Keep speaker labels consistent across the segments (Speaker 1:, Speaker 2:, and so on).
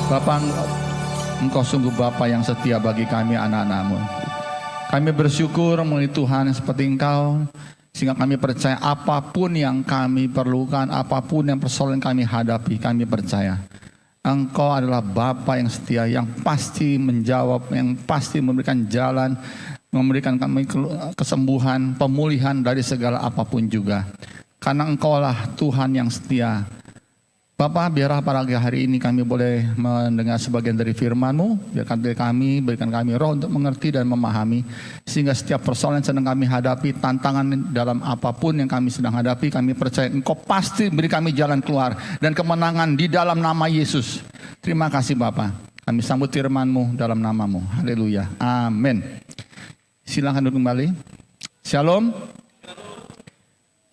Speaker 1: Bapa, Engkau sungguh Bapa yang setia bagi kami anak-anak-Mu. Kami bersyukur melalui Tuhan seperti Engkau, sehingga kami percaya apapun yang kami perlukan, apapun yang persoalan kami hadapi, kami percaya Engkau adalah Bapa yang setia, yang pasti menjawab, yang pasti memberikan jalan, memberikan kami kesembuhan, pemulihan dari segala apapun juga. Karena Engkaulah Tuhan yang setia. Bapak, biarlah pada hari ini kami boleh mendengar sebagian dari firman-Mu. Berikan kami roh untuk mengerti dan memahami. Sehingga setiap persoalan yang sedang kami hadapi, tantangan dalam apapun yang kami sedang hadapi, kami percaya Engkau pasti beri kami jalan keluar dan kemenangan di dalam nama Yesus. Terima kasih Bapak. Kami sambut firman-Mu dalam nama-Mu. Haleluya. Amin. Silakan duduk kembali. Shalom.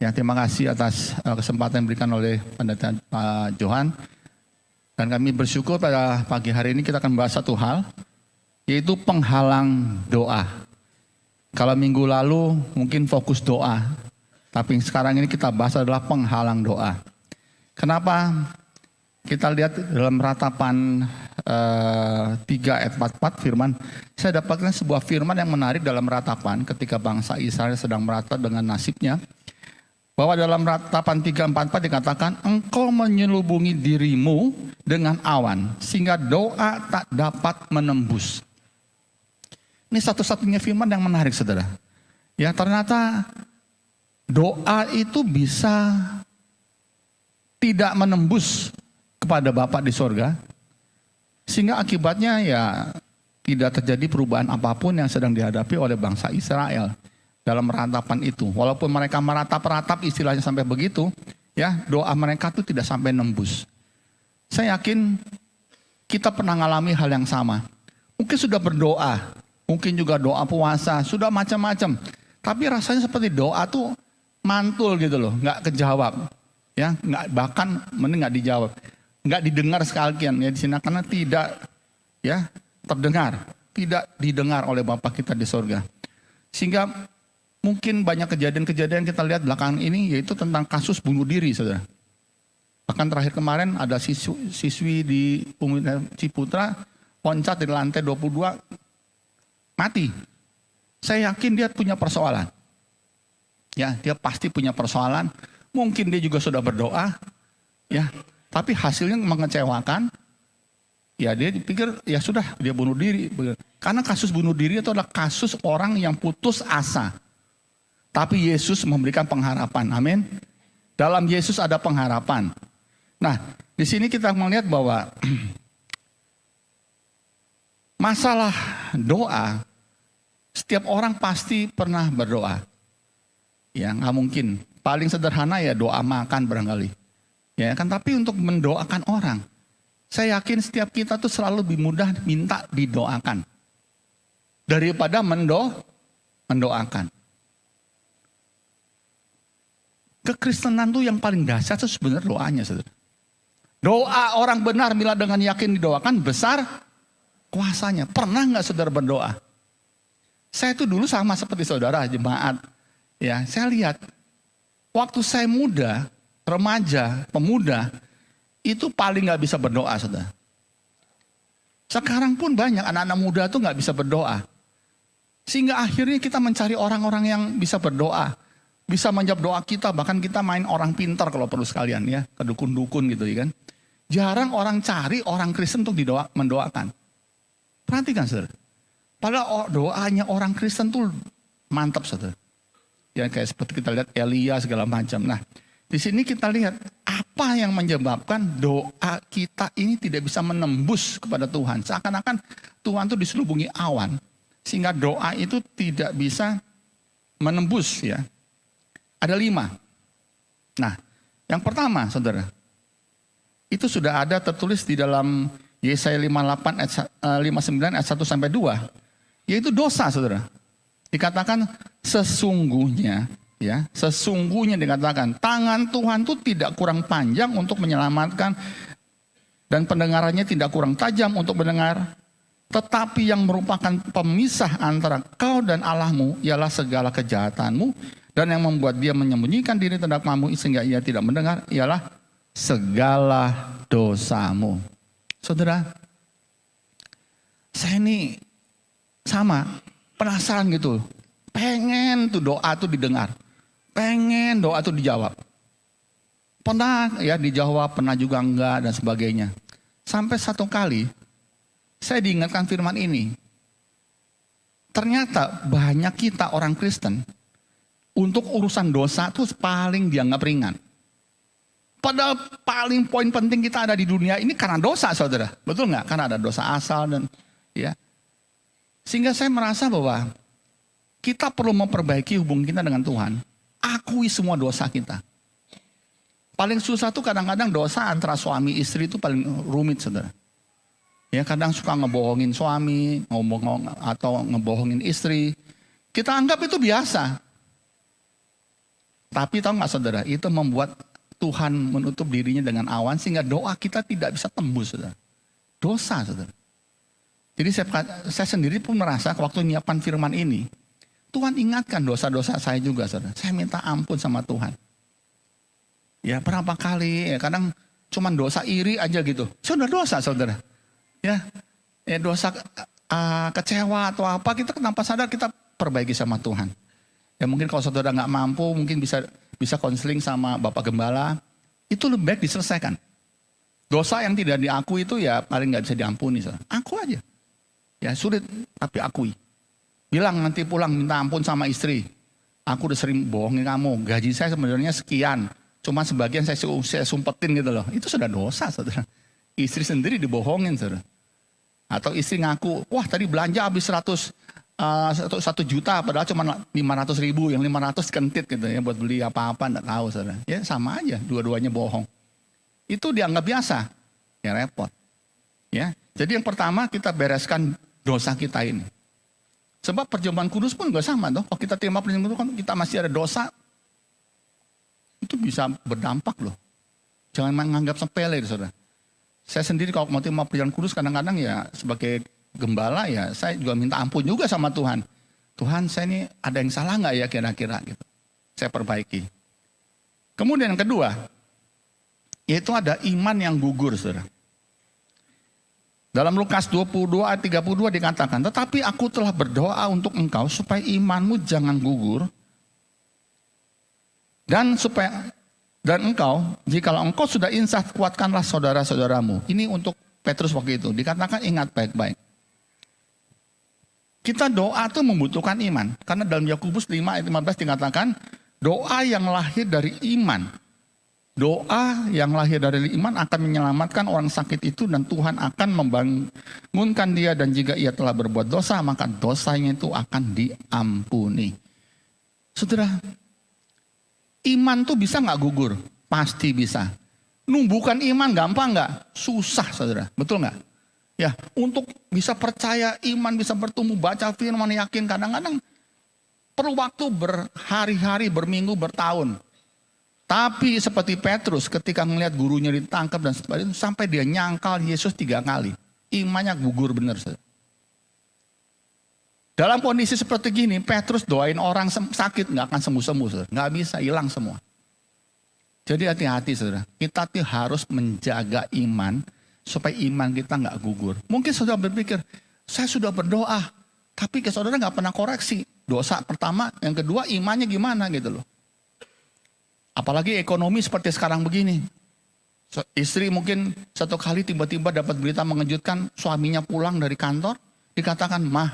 Speaker 1: Ya, terima kasih atas kesempatan yang diberikan oleh Pendeta Pak Johan. Dan kami bersyukur pada pagi hari ini kita akan bahas satu hal, yaitu penghalang doa. Kalau minggu lalu mungkin fokus doa, tapi sekarang ini kita bahas adalah penghalang doa. Kenapa? Kita lihat dalam ratapan 3 ayat 44 firman. Saya dapatkan sebuah firman yang menarik dalam ratapan ketika bangsa Israel sedang meratap dengan nasibnya. Bahwa dalam ratapan 3:44 dikatakan, Engkau menyelubungi dirimu dengan awan, sehingga doa tak dapat menembus. Ini satu-satunya firman yang menarik, saudara. Ya, ternyata doa itu bisa tidak menembus kepada Bapa di sorga, sehingga akibatnya ya tidak terjadi perubahan apapun yang sedang dihadapi oleh bangsa Israel. Dalam ratapan itu, walaupun mereka meratap-ratap istilahnya sampai begitu, ya doa mereka itu tidak sampai nembus. Saya yakin kita pernah mengalami hal yang sama. Mungkin sudah berdoa, mungkin juga doa puasa, sudah macam-macam. Tapi rasanya seperti doa tuh mantul gitu loh, nggak kejawab, ya nggak, bahkan mending nggak dijawab, nggak didengar sekalian ya di sini karena tidak ya terdengar, tidak didengar oleh Bapa kita di sorga. Sehingga mungkin banyak kejadian-kejadian kita lihat belakangan ini, yaitu tentang kasus bunuh diri, saudara. Bahkan terakhir kemarin ada siswi di Ciputra, loncat dari lantai 22, mati. Saya yakin dia punya persoalan. Ya, dia pasti punya persoalan. Mungkin dia juga sudah berdoa, ya. Tapi hasilnya mengecewakan. Ya, dia pikir ya sudah, dia bunuh diri. Karena kasus bunuh diri itu adalah kasus orang yang putus asa. Tapi Yesus memberikan pengharapan, amin. Dalam Yesus ada pengharapan. Nah, di sini kita melihat bahwa masalah doa, setiap orang pasti pernah berdoa. Ya, nggak mungkin. Paling sederhana ya doa makan barangkali. Ya kan, tapi untuk mendoakan orang, saya yakin setiap kita tuh selalu lebih mudah minta didoakan daripada mendoakan. Kekristenan tuh yang paling dahsyat itu sebenarnya doanya, saudara. Doa orang benar bila dengan yakin didoakan besar kuasanya. Pernah nggak saudara berdoa? Saya tuh dulu sama seperti saudara jemaat. Ya, saya lihat waktu saya muda, remaja, pemuda, itu paling nggak bisa berdoa, saudara. Sekarang pun banyak anak-anak muda tuh nggak bisa berdoa. Sehingga akhirnya kita mencari orang-orang yang bisa berdoa. Bisa menjawab doa kita, bahkan kita main orang pintar kalau perlu sekalian ya, ke dukun-dukun gitu ya kan. Jarang orang cari orang Kristen untuk mendoakan. Perhatikan saudara. Padahal doanya orang Kristen tuh mantap saudara. Ya kayak seperti kita lihat Elia segala macam. Nah, di sini kita lihat apa yang menyebabkan doa kita ini tidak bisa menembus kepada Tuhan. Seakan-akan Tuhan tuh diselubungi awan, sehingga doa itu tidak bisa menembus ya. Ada 5. Nah, yang pertama saudara, itu sudah ada tertulis di dalam Yesaya 59 ayat 1 sampai 2, yaitu dosa saudara. Dikatakan sesungguhnya, ya, sesungguhnya dikatakan tangan Tuhan itu tidak kurang panjang untuk menyelamatkan dan pendengarannya tidak kurang tajam untuk mendengar. Tetapi yang merupakan pemisah antara kau dan Allahmu ialah segala kejahatanmu. Dan yang membuat dia menyembunyikan diri terhadap kamu sehingga ia tidak mendengar ialah segala dosamu. Saudara, saya ini sama, penasaran gitu. Pengen tuh doa tuh didengar. Pengen doa tuh dijawab. Pernah ya dijawab, pernah juga enggak dan sebagainya. Sampai satu kali saya diingatkan firman ini. Ternyata banyak kita orang Kristen untuk urusan dosa tuh paling dianggap ringan. Padahal paling poin penting kita ada di dunia ini karena dosa, saudara. Betul nggak? Karena ada dosa asal dan ya. Sehingga saya merasa bahwa kita perlu memperbaiki hubungan kita dengan Tuhan. Akui semua dosa kita. Paling susah tuh kadang-kadang dosa antara suami istri itu paling rumit, saudara. Ya kadang suka ngebohongin suami, atau ngebohongin istri. Kita anggap itu biasa. Tapi tahu nggak saudara, itu membuat Tuhan menutup dirinya dengan awan sehingga doa kita tidak bisa tembus, saudara. Dosa, saudara. Jadi saya sendiri pun merasa waktu nyiapkan firman ini, Tuhan ingatkan dosa-dosa saya juga, saudara. Saya minta ampun sama Tuhan. Ya berapa kali, ya kadang cuman dosa iri aja gitu. Sudah dosa, saudara. Ya dosa kecewa atau apa, kita tanpa sadar kita perbaiki sama Tuhan. Ya mungkin kalau saudara nggak mampu, mungkin bisa konseling sama Bapak Gembala. Itu lebih baik diselesaikan. Dosa yang tidak diakui itu ya paling nggak bisa diampuni. Saudara. Aku aja. Ya sulit, tapi akui. Bilang nanti pulang minta ampun sama istri. Aku udah sering bohongin kamu. Gaji saya sebenarnya sekian. Cuma sebagian saya sumpetin gitu loh. Itu sudah dosa, saudara. Istri sendiri dibohongin, saudara. Atau istri ngaku, wah tadi belanja habis 1 juta padahal cuma 500 ribu, yang 500 kentit gitu ya buat beli apa-apa, enggak tahu, saudara. Ya sama aja, dua-duanya bohong. Itu dianggap biasa, ya repot. Ya, jadi yang pertama kita bereskan dosa kita ini. Sebab perjamuan kudus pun juga sama toh. Kalau kita terima perjamuan kudus kan kita masih ada dosa, itu bisa berdampak loh. Jangan menganggap sepele, saudara. Saya sendiri kalau mau terima perjamuan kudus kadang-kadang ya sebagai gembala ya saya juga minta ampun juga sama Tuhan. Tuhan, saya ini ada yang salah nggak ya kira-kira gitu. Saya perbaiki. Kemudian yang kedua, yaitu ada iman yang gugur, saudara. Dalam Lukas 22 ayat 32 dikatakan, tetapi aku telah berdoa untuk engkau supaya imanmu jangan gugur. Dan engkau, jikalau engkau sudah insaf, kuatkanlah saudara-saudaramu. Ini untuk Petrus waktu itu. Dikatakan ingat baik-baik. Kita doa itu membutuhkan iman. Karena dalam Yakobus 5 ayat 15 dikatakan, doa yang lahir dari iman. Doa yang lahir dari iman akan menyelamatkan orang sakit itu dan Tuhan akan membangunkan dia, dan jika ia telah berbuat dosa maka dosanya itu akan diampuni. Saudara, iman tuh bisa nggak gugur? Pasti bisa. Numbuhkan iman gampang nggak? Susah, saudara. Betul nggak? Ya, untuk bisa percaya iman bisa bertumbuh, baca firman, yakin, kadang-kadang perlu waktu berhari-hari, berminggu, bertahun. Tapi seperti Petrus ketika melihat gurunya ditangkap dan sebagainya, sampai dia nyangkal Yesus 3 kali. Imannya gugur benar, saudara. Dalam kondisi seperti gini, Petrus doain orang sakit nggak akan sembuh-sembuh, saudara. Nggak bisa, hilang semua. Jadi hati-hati, saudara. Kita harus menjaga iman supaya iman kita nggak gugur. Mungkin saudara berpikir, saya sudah berdoa, tapi saudara nggak pernah koreksi. Dosa pertama, yang kedua imannya gimana gitu loh. Apalagi ekonomi seperti sekarang begini. Istri mungkin satu kali tiba-tiba dapat berita mengejutkan, suaminya pulang dari kantor, dikatakan, "Mah,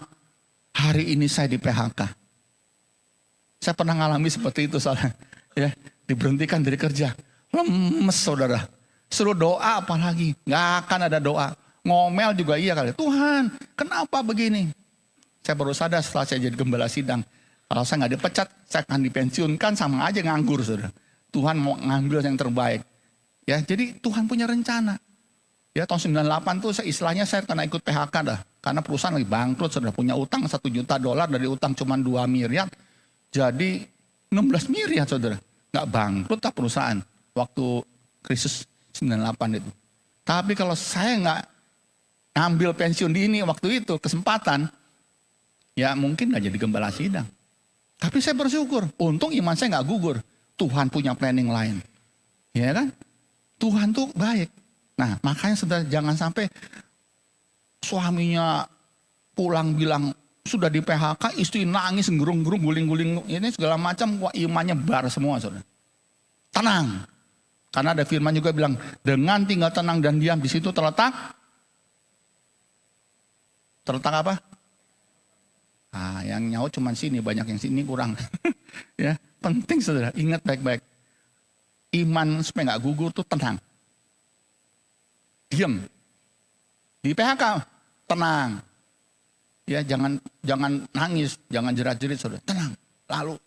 Speaker 1: hari ini saya di PHK." Saya pernah ngalami seperti itu soalnya. Ya, diberhentikan dari kerja. Lemes, saudara. Suruh doa apalagi. Nggak akan ada doa. Ngomel juga iya kali. Tuhan, kenapa begini? Saya baru sadar setelah saya jadi gembala sidang. Kalau saya nggak dipecat, saya akan dipensiunkan, sama aja nganggur, saudara. Tuhan mau ngambil yang terbaik. Ya, jadi Tuhan punya rencana. Ya, tahun 98 tuh istilahnya saya kena ikut PHK dah. Karena perusahaan lagi bangkrut, sudah punya utang $1 juta, dari utang cuma 2 miliar. Jadi 16 miliar, saudara. Nggak bangkrut tak perusahaan waktu krisis 98 itu. Tapi kalau saya nggak ngambil pensiun dini waktu itu, kesempatan, ya mungkin nggak jadi gembala sidang. Tapi saya bersyukur, untung iman saya nggak gugur. Tuhan punya planning lain. Ya kan? Tuhan tuh baik. Nah, makanya saudara jangan sampai suaminya pulang bilang sudah di PHK, istri nangis, gerung-gerung, guling-guling, ini segala macam, wah imannya bar semua saudara. Tenang. Karena ada firman juga bilang, dengan tinggal tenang dan diam di situ terletak apa? Yang nyaut cuma sini, banyak yang sini kurang. Ya, penting saudara, ingat baik-baik. Iman supaya nggak gugur tuh tenang. Diam. Di PHK tenang. Ya, jangan nangis, jangan jerat-jerit saudara. Tenang. Lalu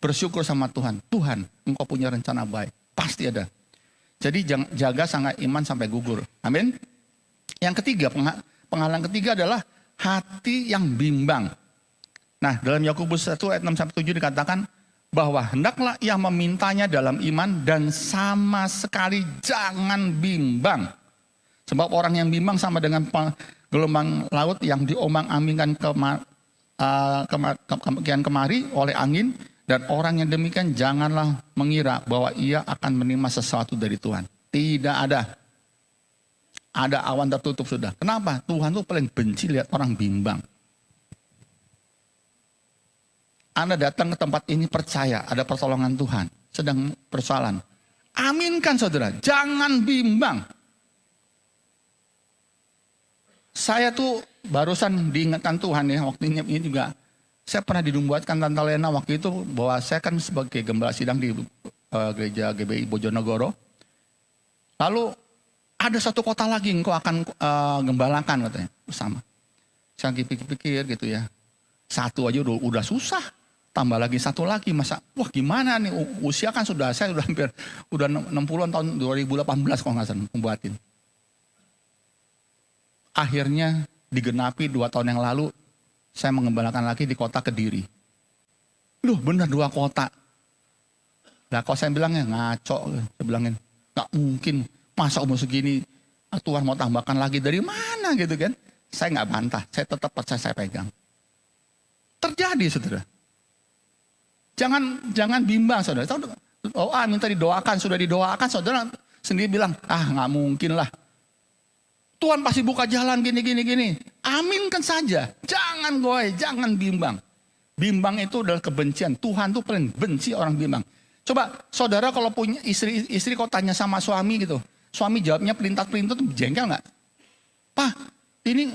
Speaker 1: bersyukur sama Tuhan. Tuhan, Engkau punya rencana baik. Pasti ada. Jadi jaga sangat iman sampai gugur. Amin. Yang ketiga, penghalang ketiga adalah hati yang bimbang. Nah, dalam Yakobus 1 ayat 6-7 dikatakan bahwa hendaklah ia memintanya dalam iman dan sama sekali jangan bimbang. Sebab orang yang bimbang sama dengan gelombang laut yang diombang-ambingkan kemari oleh angin. Dan orang yang demikian janganlah mengira bahwa ia akan menerima sesuatu dari Tuhan. Tidak ada. Ada awan tertutup sudah. Kenapa? Tuhan tuh paling benci lihat orang bimbang. Anda datang ke tempat ini percaya ada pertolongan Tuhan. Sedang persoalan. Aminkan saudara. Jangan bimbang. Saya tuh barusan diingatkan Tuhan ya. Waktu ini juga. Saya pernah dinubuatkan Tante Lena waktu itu. Bahwa saya kan sebagai gembala sidang di gereja GBI Bojonegoro. Lalu ada satu kota lagi engkau akan gembalakan katanya. Bersama. Saya pikir-pikir gitu ya. Satu aja udah susah. Tambah lagi satu lagi, masa, wah gimana nih, usia kan saya udah hampir, udah 60-an tahun 2018 kalau nggak salah, membuatin. Akhirnya digenapi 2 tahun yang lalu, saya mengembalakan lagi di kota Kediri. Loh bener 2 kota. Nah kalau saya bilangnya ngaco, saya bilangin, nggak mungkin, masa umur segini, Tuhan mau tambahkan lagi dari mana gitu kan. Saya nggak bantah, saya tetap percaya, saya pegang. Terjadi saudara. Jangan bimbang saudara. Minta didoakan, sudah didoakan saudara sendiri bilang, nggak mungkin lah. Tuhan pasti buka jalan gini. Aminkan saja. Jangan goy, jangan bimbang. Bimbang itu adalah kebencian. Tuhan tuh paling benci orang bimbang. Coba saudara kalau punya istri kok tanya sama suami gitu. Suami jawabnya pelintat-pelintat tuh jengkel nggak? Pak, ini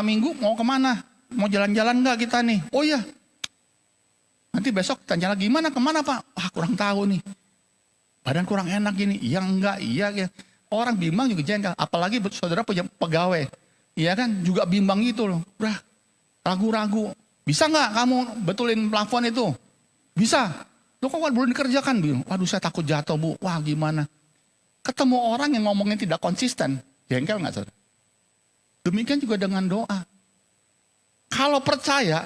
Speaker 1: minggu mau kemana? Mau jalan-jalan nggak kita nih? Oh iya. Nanti besok tanya lagi, kemana Pak? Kurang tahu nih. Badan kurang enak gini. Iya enggak, iya. Orang bimbang juga jengkel. Apalagi saudara punya pegawai. Iya kan, juga bimbang gitu loh. Ragu-ragu. Bisa nggak kamu betulin plafon itu? Bisa. Loh kok belum dikerjakan? Waduh saya takut jatuh Bu. Wah gimana? Ketemu orang yang ngomongnya tidak konsisten. Jengkel nggak saudara? Demikian juga dengan doa. Kalau percaya,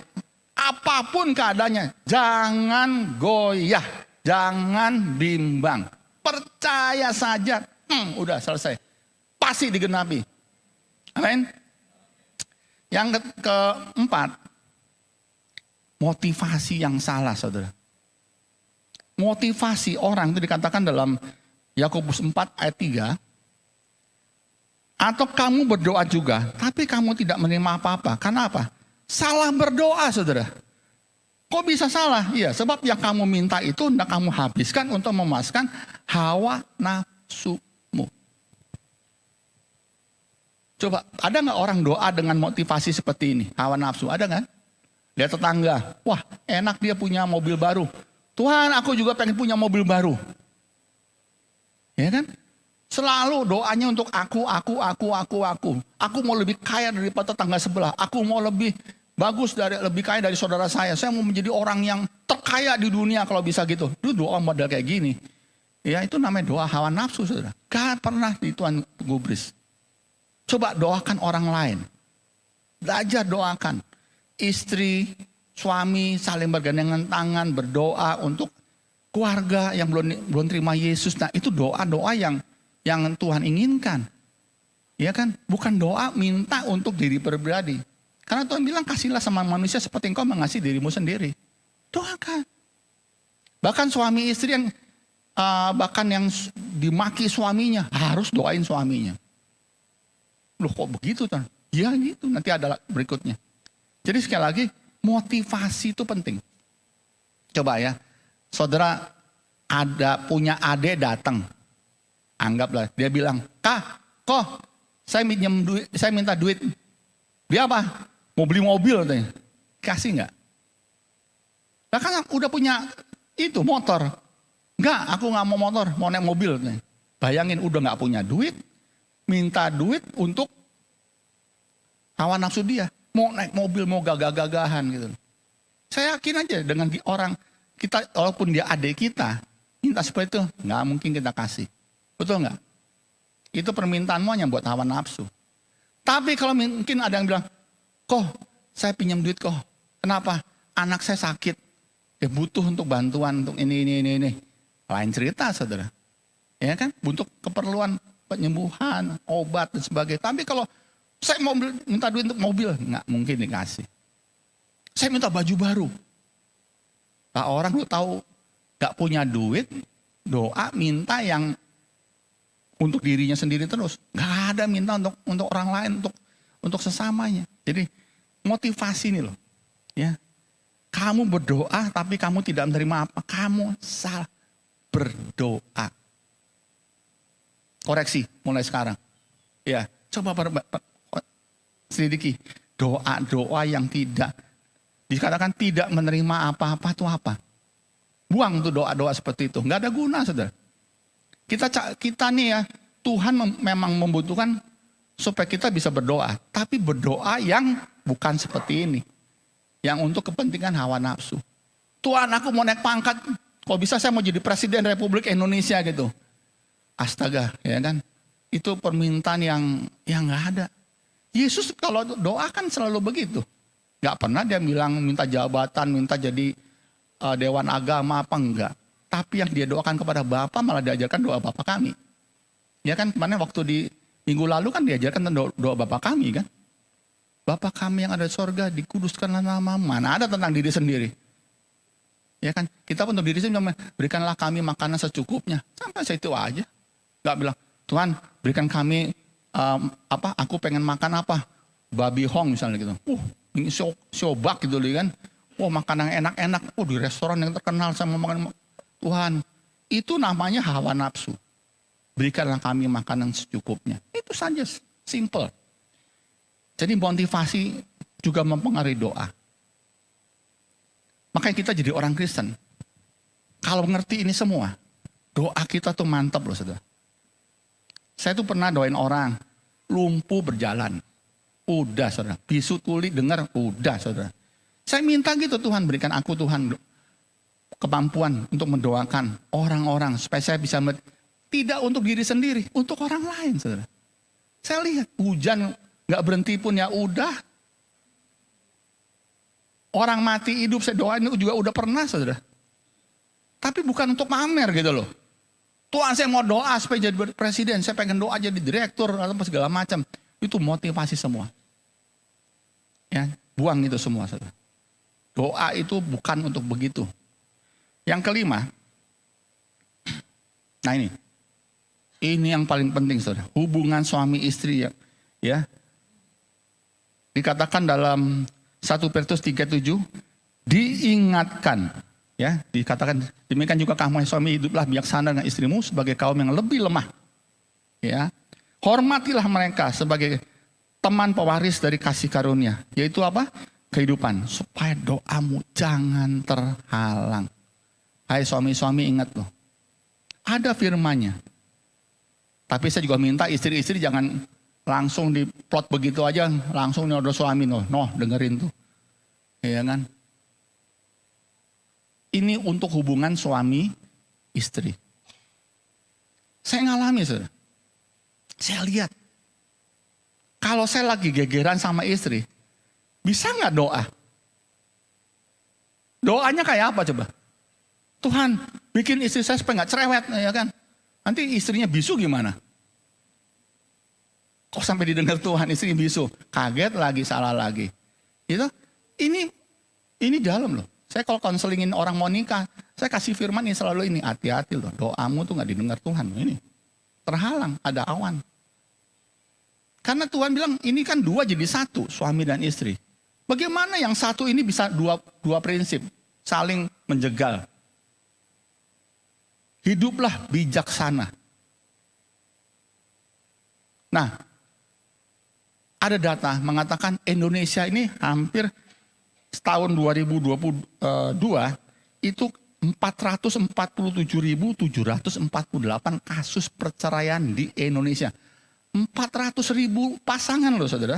Speaker 1: apapun keadaannya, jangan goyah, jangan bimbang. Percaya saja, udah selesai. Pasti digenapi. Amin. Yang keempat, motivasi yang salah saudara. Motivasi orang itu dikatakan dalam Yakobus 4 ayat 3. Atau kamu berdoa juga, tapi kamu tidak menerima apa-apa. Karena apa? Salah berdoa saudara. Kok bisa salah? Iya, sebab yang kamu minta itu hendak kamu habiskan untuk memuaskan hawa nafsumu. Coba, ada nggak orang doa dengan motivasi seperti ini? Hawa nafsu, ada nggak? Lihat tetangga, wah enak dia punya mobil baru. Tuhan aku juga pengen punya mobil baru. Ya kan? Selalu doanya untuk aku. Aku mau lebih kaya daripada tetangga sebelah. Aku mau lebih bagus lebih kaya dari saudara saya. Saya mau menjadi orang yang terkaya di dunia kalau bisa gitu. Itu doa model kayak gini. Ya itu namanya doa hawa nafsu saudara. Gak pernah di Tuhan gubris. Coba doakan orang lain. Belajar doakan. Istri, suami saling bergandengan tangan berdoa untuk keluarga yang belum terima Yesus. Nah itu doa-doa yang Tuhan inginkan. Ya kan? Bukan doa minta untuk diri pribadi. Karena Tuhan bilang kasihlah sama manusia seperti engkau mengasihi dirimu sendiri. Doakan. Bahkan suami istri yang bahkan yang dimaki suaminya harus doain suaminya. Loh kok begitu kan? Ya gitu, nanti ada berikutnya. Jadi sekali lagi, motivasi itu penting. Coba ya, saudara punya adik datang. Anggaplah dia bilang, "Kak, kok saya minta duit." Dia apa? Mau beli mobil katanya. Kasih nggak? Nah kan udah punya itu motor. Enggak, aku nggak mau motor, mau naik mobil katanya. Bayangin udah nggak punya duit, minta duit untuk hawa nafsu dia. Mau naik mobil, mau gagah-gagahan gitu. Saya yakin aja dengan orang kita, walaupun dia adik kita, minta seperti itu, nggak mungkin kita kasih. Betul nggak? Itu permintaanmu hanya buat hawa nafsu. Tapi kalau mungkin ada yang bilang, "Kok saya pinjam duit kok. Kenapa? Anak saya sakit. Ya butuh untuk bantuan untuk ini. Lain cerita saudara. Ya kan? Untuk keperluan penyembuhan, obat dan sebagainya. Tapi kalau saya mau minta duit untuk mobil, nggak mungkin dikasih. Saya minta baju baru. Nah, orang lu tahu nggak punya duit, doa minta yang untuk dirinya sendiri terus. Nggak ada minta untuk orang lain, untuk sesamanya. Jadi motivasi ini loh. Ya. Kamu berdoa tapi kamu tidak menerima apa. Kamu salah berdoa. Koreksi mulai sekarang. Ya, coba selidiki. Doa yang tidak dikatakan tidak menerima apa-apa itu apa? Buang tuh doa-doa seperti itu. Nggak ada guna, saudara. Kita nih ya, Tuhan memang membutuhkan supaya kita bisa berdoa. Tapi berdoa yang bukan seperti ini. Yang untuk kepentingan hawa nafsu. Tuhan, aku mau naik pangkat. Kalau bisa saya mau jadi presiden Republik Indonesia gitu. Astaga, ya kan? Itu permintaan yang nggak ada. Yesus kalau doa kan selalu begitu. Nggak pernah dia bilang minta jabatan, minta jadi dewan agama apa enggak. Tapi yang dia doakan kepada Bapa malah diajarkan doa Bapa kami. Ya kan kemarin waktu di minggu lalu kan diajarkan doa Bapa kami kan. Bapa kami yang ada di sorga, dikuduskanlah namamu. Mana ada tentang diri sendiri. Ya kan, kita pun untuk diri sendiri, berikanlah kami makanan secukupnya. Sampai situ aja. Gak bilang, Tuhan berikan kami, aku pengen makan apa? Babi hong misalnya gitu. Ini siobak gitu kan. Makanan yang enak-enak. Di restoran yang terkenal sama makan. Tuhan, itu namanya hawa nafsu. Berikanlah kami makanan secukupnya. Itu saja, simple. Jadi motivasi juga mempengaruhi doa. Makanya kita jadi orang Kristen. Kalau ngerti ini semua, doa kita tuh mantap loh saudara. Saya tuh pernah doain orang, lumpuh berjalan. Udah saudara, bisu tuli dengar, udah saudara. Saya minta gitu Tuhan, berikan aku Tuhan kemampuan untuk mendoakan orang-orang. Supaya saya bisa, tidak untuk diri sendiri, untuk orang lain saudara. Saya lihat hujan gak berhenti pun ya udah. Orang mati hidup saya doain juga udah pernah saudara. Tapi bukan untuk pamer gitu loh. Tuhan saya mau doa supaya jadi presiden. Saya pengen doa jadi direktur atau segala macam. Itu motivasi semua. Ya, buang itu semua saudara. Doa itu bukan untuk begitu. Yang kelima. Nah ini. Ini yang paling penting saudara. Hubungan suami istri ya. Dikatakan dalam 1 Petrus 3:7 diingatkan ya, dikatakan demikian juga kamu suami hiduplah bijaksana dengan istrimu sebagai kaum yang lebih lemah. Ya. Hormatilah mereka sebagai teman pewaris dari kasih karunia, yaitu apa? Kehidupan, supaya doamu jangan terhalang. Hai suami-suami ingat loh. Ada firman-Nya. Tapi saya juga minta istri-istri jangan langsung diplot begitu aja, langsung nih ada suami dengerin tuh. Ya kan? Ini untuk hubungan suami istri. Saya ngalami saudara. Saya lihat. Kalau saya lagi gegeran sama istri, bisa nggak doa? Doanya kayak apa coba? Tuhan, bikin istri saya supaya nggak cerewet, ya kan? Nanti istrinya bisu gimana? Kok sampai didengar Tuhan istri bisu? Kaget lagi, salah lagi. Itu, ini dalam loh. Saya kalau konselingin orang mau nikah, Saya kasih firman ini selalu ini, hati-hati loh, doamu tuh gak didengar Tuhan. Ini terhalang, ada awan. Karena Tuhan bilang ini kan dua jadi satu, suami dan istri. Bagaimana yang satu ini bisa dua prinsip, saling menjegal. Hiduplah bijaksana. Nah, ada data mengatakan Indonesia ini hampir tahun 2022 itu 447.748 kasus perceraian di Indonesia. 400.000 pasangan loh saudara.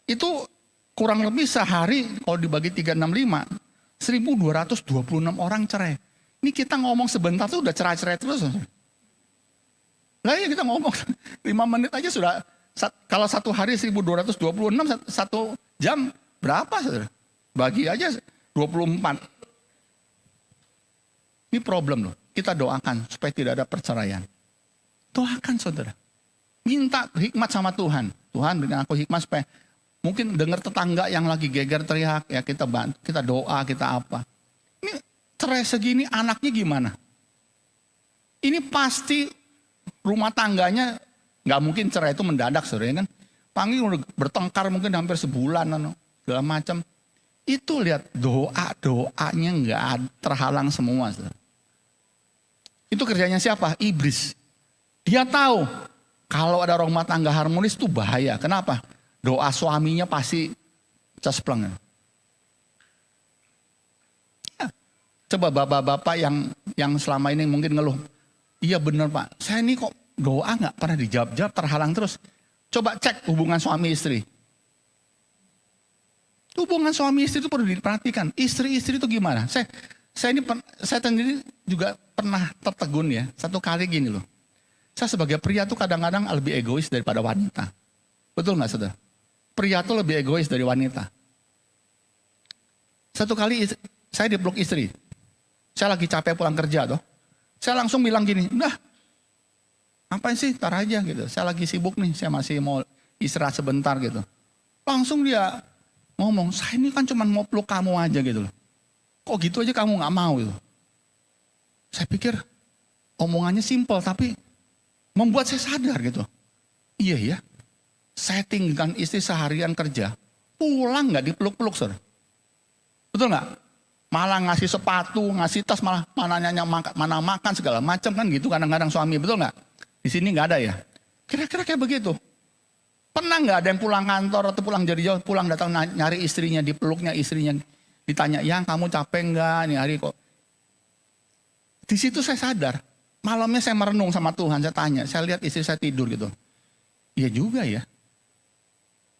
Speaker 1: Itu kurang lebih sehari kalau dibagi 365, 1.226 orang cerai. Ini kita ngomong sebentar tuh udah cerai-cerai terus. Lah ya kita ngomong 5 menit aja sudah, kalau satu hari 1.226, 1 jam berapa saudara? Bagi aja 24. Ini problem loh. Kita doakan supaya tidak ada perceraian. Doakan saudara. Minta hikmat sama Tuhan. Tuhan berikan aku hikmat supaya mungkin dengar tetangga yang lagi geger teriak, ya kita bantu, kita doa, kita apa. Ini cerai segini anaknya gimana? Ini pasti rumah tangganya nggak mungkin cerai itu mendadak saudara kan. Panggil udah bertengkar mungkin hampir sebulan segala macam. Itu lihat doanya nggak terhalang semua saudara. Itu kerjanya siapa? Iblis. Dia tahu kalau ada rumah tangga harmonis itu bahaya. Kenapa? Doa suaminya pasti cespleng. Ya. Coba bapak-bapak yang selama ini mungkin ngeluh. Iya benar Pak, saya ini kok doa nggak pernah dijawab-jawab, terhalang terus. Coba cek hubungan suami istri. Hubungan suami istri itu perlu diperhatikan. Istri-istri itu gimana? Saya sendiri juga pernah tertegun ya. Satu kali gini loh. Saya sebagai pria tuh kadang-kadang lebih egois daripada wanita. Betul nggak saudara? Pria tuh lebih egois dari wanita. Satu kali saya dipeluk istri. Saya lagi capek pulang kerja tuh. Saya langsung bilang gini, udah ngapain sih, tar aja gitu. Saya lagi sibuk nih, saya masih mau istirahat sebentar gitu. Langsung dia ngomong, saya ini kan cuma mau peluk kamu aja gitu loh. Kok gitu aja kamu gak mau gitu. Saya pikir omongannya simpel tapi membuat saya sadar gitu. Iya ya, saya tinggalkan istri seharian kerja, pulang gak dipeluk-peluk saudara. Betul gak? Malah ngasih sepatu, ngasih tas, malah mana makan segala macam kan gitu kadang-kadang suami, betul gak? Di sini gak ada ya? Kira-kira kayak begitu. Pernah gak ada yang pulang kantor atau pulang dari jauh, pulang datang nyari istrinya, dipeluknya istrinya. Ditanya, yang kamu capek enggak nih hari kok. Di situ saya sadar, malamnya saya merenung sama Tuhan, saya tanya, saya lihat istri saya tidur gitu. Iya juga ya.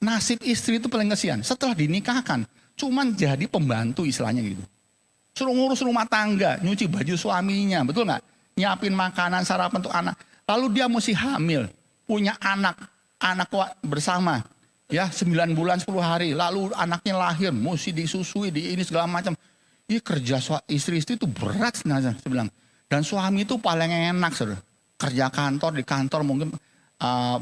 Speaker 1: Nasib istri itu paling kesian, setelah dinikahkan, cuman jadi pembantu istilahnya gitu. Suruh ngurus rumah tangga, nyuci baju suaminya, betul gak? Nyiapin makanan, sarapan untuk anak. Lalu dia mesti hamil, punya anak bersama. Ya 9 bulan 10 hari, lalu anaknya lahir, mesti disusui, di ini segala macam. Ini kerja istri-istri itu berat saya bilang. Dan suami itu paling enak saudara. Kerja kantor, di kantor mungkin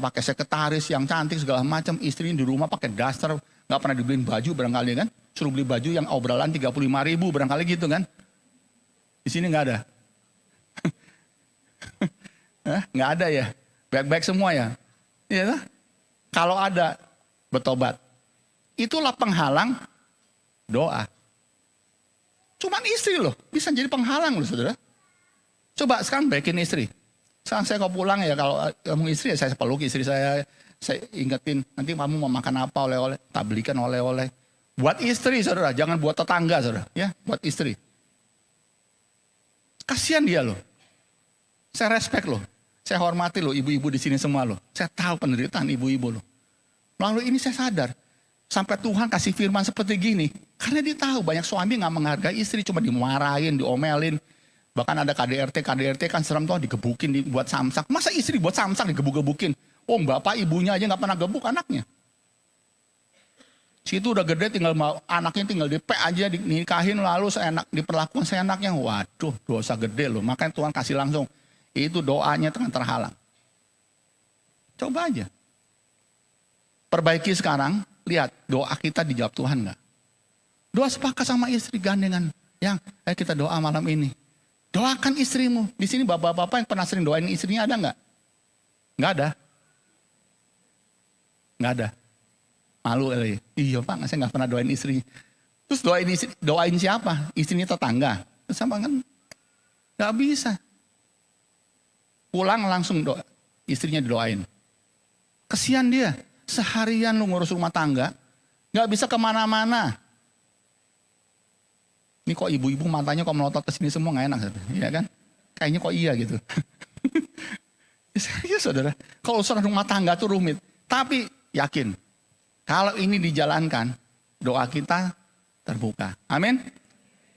Speaker 1: pakai sekretaris yang cantik segala macam. Istri di rumah pakai daster, gak pernah dibeliin baju barangkali kan. Suruh beli baju yang obrolan 35.000 barangkali gitu kan. Di sini gak ada. Gak ada ya. Baik-baik semua ya. Iya kan? Kalau ada, bertobat. Itulah penghalang doa. Cuman istri loh, bisa jadi penghalang loh saudara. Coba sekarang baikin istri. Sekarang saya kalau pulang ya, kalau kamu istri ya saya peluk istri saya ingetin, nanti kamu mau makan apa oleh-oleh, tak belikan oleh-oleh. Buat istri saudara, jangan buat tetangga saudara. Ya, buat istri. Kasihan dia loh. Saya respect loh. Saya hormati loh ibu-ibu di sini semua loh. Saya tahu penderitaan ibu-ibu loh. Lalu ini saya sadar, sampai Tuhan kasih firman seperti gini. Karena dia tahu banyak suami gak menghargai istri, cuma dimarahin, diomelin. Bahkan ada KDRT kan serem tuh digebukin, dibuat samsak. Masa istri buat samsak digebuk-gebukin? Oh bapak ibunya aja gak pernah gebuk anaknya. Situ udah gede tinggal anaknya tinggal dipek aja, dinikahin lalu seenak, diperlakukan seenaknya. Waduh dosa gede loh, makanya Tuhan kasih langsung. Itu doanya terhalang. Coba aja. Perbaiki sekarang, lihat doa kita dijawab Tuhan gak? Doa sepakat sama istri gandengan. Yang, ayo kita doa malam ini. Doakan istrimu. Di sini bapak-bapak yang pernah sering doain istrinya ada nggak? Nggak ada. Nggak ada. Malu kali. Iya Pak, saya nggak pernah doain istri. Terus doain siapa? Istrinya tetangga. Terus sama kan? Nggak bisa. Pulang langsung doa. Istrinya didoain. Kesian dia. Seharian lu ngurus rumah tangga. Nggak bisa kemana-mana. Ini kok ibu-ibu matanya kok melotot ke sini semua nggak enak. Iya kan? Kayaknya kok iya gitu. Serius saudara. Kalau urusan rumah tangga tuh rumit. Tapi yakin. Kalau ini dijalankan. Doa kita terbuka. Amin.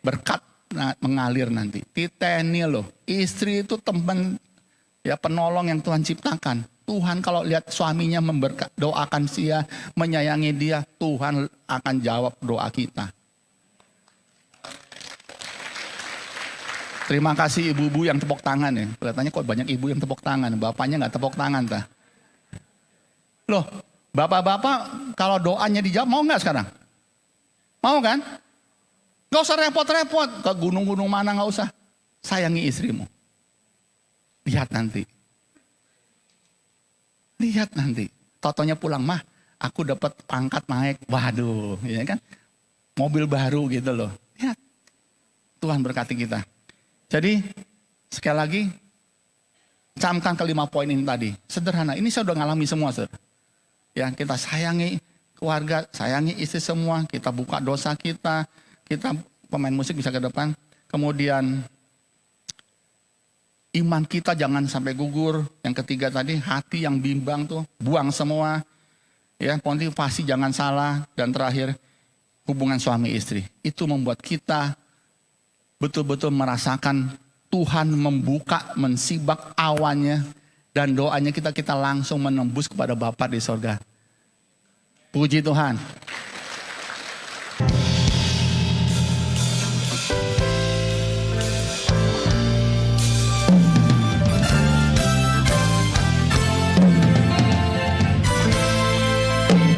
Speaker 1: Berkat mengalir nanti. Titeni loh. Istri itu teman ya penolong yang Tuhan ciptakan. Tuhan kalau lihat suaminya doakan dia, menyayangi dia, Tuhan akan jawab doa kita. Terima kasih ibu-ibu yang tepuk tangan ya. Kelihatannya kok banyak ibu yang tepuk tangan. Bapaknya nggak tepuk tangan. Loh, bapak-bapak kalau doanya dijawab mau nggak sekarang? Mau kan? Gak usah repot-repot. Ke gunung-gunung mana gak usah. Sayangi istrimu. Lihat nanti. Lihat nanti. Totonya pulang, mah aku dapat pangkat naik. Waduh, ya kan? Mobil baru gitu loh. Lihat. Tuhan berkati kita. Jadi sekali lagi camkan ke 5 poin ini tadi. Sederhana, ini saya udah ngalami semua, saudara. Ya, kita sayangi keluarga, sayangi istri semua, kita buka dosa kita pemain musik bisa ke depan. Kemudian iman kita jangan sampai gugur. Yang ketiga tadi, hati yang bimbang tuh buang semua. Ya, motivasi jangan salah. Dan terakhir, hubungan suami istri. Itu membuat kita betul-betul merasakan Tuhan membuka, mensibak awannya, dan doanya kita langsung menembus kepada Bapa di sorga. Puji Tuhan.